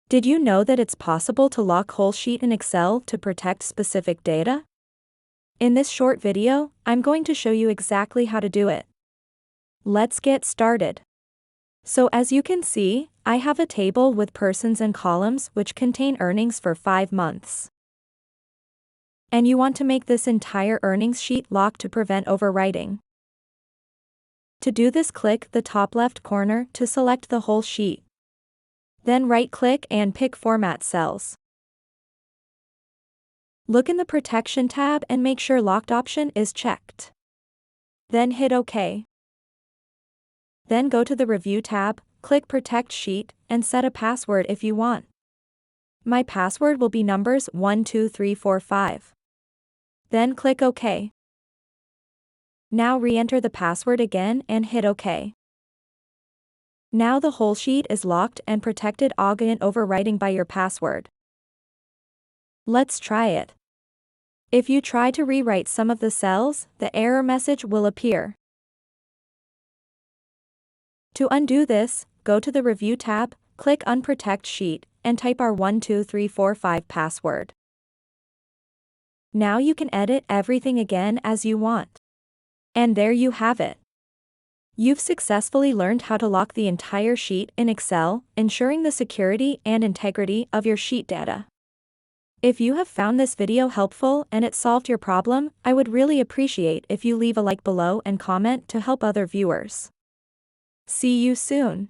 Did you know that it's possible to lock whole sheet in Excel to protect specific data? In this short video, I'm going to show you exactly how to do it. Let's get started. So as you can see, I have a table with persons and columns which contain earnings for 5 months. And you want to make this entire earnings sheet locked to prevent overwriting. To do this, click the top left corner to select the whole sheet. Then right-click and pick Format Cells. Look in the Protection tab and make sure Locked option is checked. Then hit OK. Then go to the Review tab, click Protect Sheet, and set a password if you want. My password will be numbers 12345. Then click OK. Now re-enter the password again and hit OK. Now the whole sheet is locked and protected against overwriting by your password. Let's try it. If you try to rewrite some of the cells, the error message will appear. To undo this, go to the Review tab, click Unprotect Sheet, and type our 12345 password. Now you can edit everything again as you want. And there you have it. You've successfully learned how to lock the entire sheet in Excel, ensuring the security and integrity of your sheet data. If you have found this video helpful and it solved your problem, I would really appreciate if you leave a like below and comment to help other viewers. See you soon.